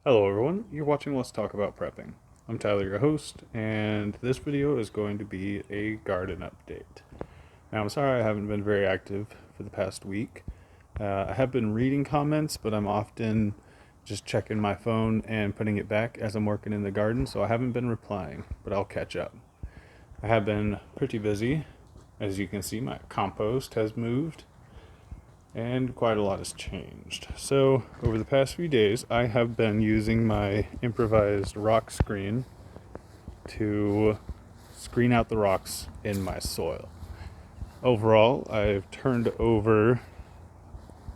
Hello everyone, you're watching Let's Talk About Prepping. I'm Tyler, your host, and this video is going to be a garden update. Now I'm sorry I haven't been very active for the past week. I have been reading comments, but I'm often just checking my phone and putting it back as I'm working in the garden, so I haven't been replying, but I'll catch up. I have been pretty busy. As you can see, my compost has moved and quite a lot has changed. So over the past few days I have been using my improvised rock screen to screen out the rocks in my soil. Overall, I've turned over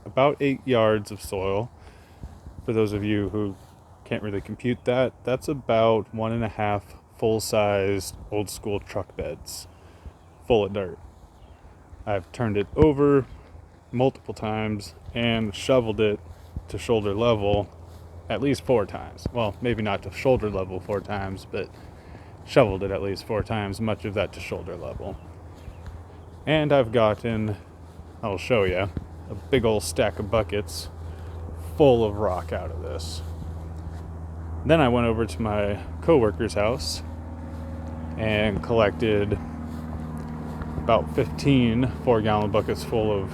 about 8 yards of soil. For those of you who can't really compute that, that's about 1.5 full-sized old school truck beds full of dirt. I've turned it over multiple times and shoveled it to shoulder level at least 4 times. Well, maybe not to shoulder level 4 times, but shoveled it at least 4 times, much of that to shoulder level. And I've gotten, I'll show you, a big old stack of buckets full of rock out of this. Then I went over to my coworker's house and collected about 15 4-gallon buckets full of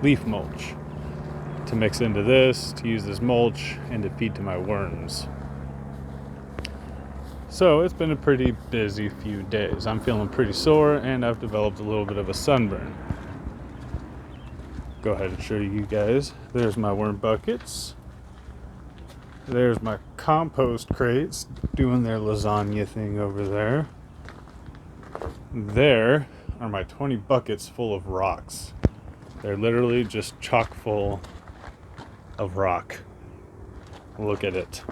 leaf mulch to mix into this, to use as mulch, and to feed to my worms. So it's been a pretty busy few days. I'm feeling pretty sore and I've developed a little bit of a sunburn. Go ahead and show you guys. There's my worm buckets. There's my compost crates doing their lasagna thing over there. There are my 20 buckets full of rocks. They're literally just chock full of rock. Look at it.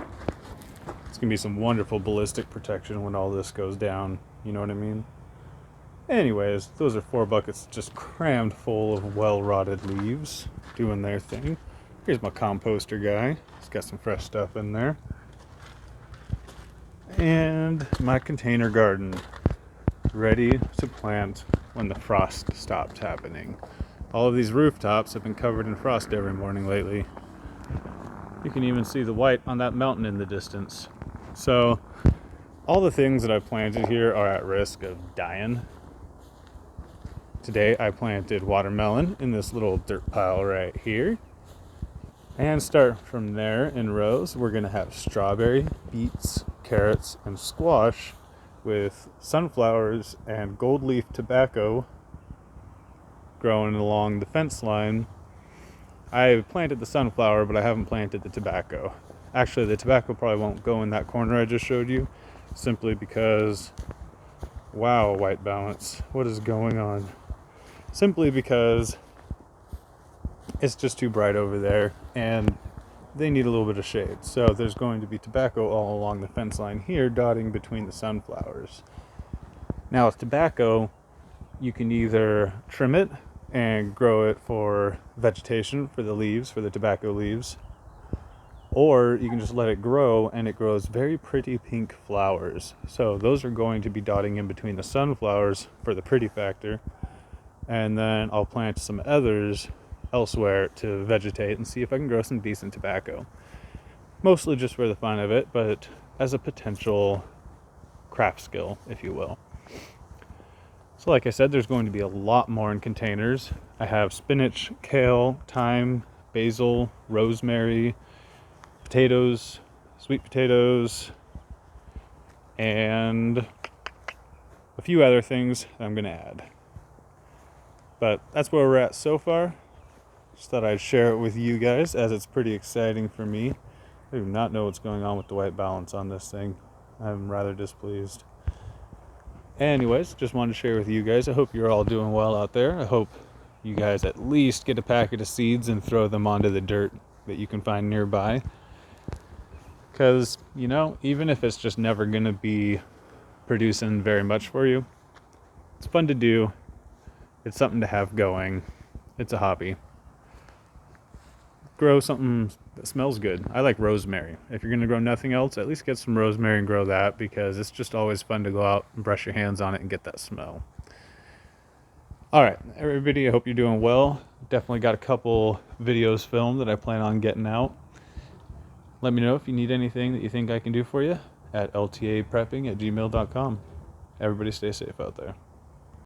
It's gonna be some wonderful ballistic protection when all this goes down. You know what I mean? Anyways, those are 4 buckets just crammed full of well-rotted leaves doing their thing. Here's my composter guy. He's got some fresh stuff in there. And my container garden, ready to plant when the frost stops happening. All of these rooftops have been covered in frost every morning lately. You can even see the white on that mountain in the distance. So all the things that I've planted here are at risk of dying. Today I planted watermelon in this little dirt pile right here. And start from there in rows. We're going to have strawberry, beets, carrots, and squash with sunflowers and gold leaf tobacco growing along the fence line. I planted the sunflower, but I haven't planted the tobacco. Actually, the tobacco probably won't go in that corner I just showed you, simply because, wow, white balance, what is going on? Simply because it's just too bright over there, and they need a little bit of shade. So there's going to be tobacco all along the fence line here, dotting between the sunflowers. Now with tobacco, you can either trim it and grow it for vegetation, for the leaves, for the tobacco leaves, or you can just let it grow, and it grows very pretty pink flowers. So those are going to be dotting in between the sunflowers for the pretty factor, and then I'll plant some others elsewhere to vegetate and see if I can grow some decent tobacco. Mostly just for the fun of it, but as a potential craft skill, if you will. So like I said, there's going to be a lot more in containers. I have spinach, kale, thyme, basil, rosemary, potatoes, sweet potatoes, and a few other things I'm going to add. But that's where we're at so far. Just thought I'd share it with you guys, as it's pretty exciting for me. I do not know what's going on with the white balance on this thing. I'm rather displeased. Anyways, just wanted to share with you guys. I hope you're all doing well out there. I hope you guys at least get a packet of seeds and throw them onto the dirt that you can find nearby. Because, you know, even if it's just never going to be producing very much for you, it's fun to do. It's something to have going. It's a hobby. Grow something that smells good. I like rosemary. If you're going to grow nothing else, at least get some rosemary and grow that, because it's just always fun to go out and brush your hands on it and get that smell. Alright, everybody, I hope you're doing well. Definitely got a couple videos filmed that I plan on getting out. Let me know if you need anything that you think I can do for you at ltaprepping@gmail.com. Everybody stay safe out there.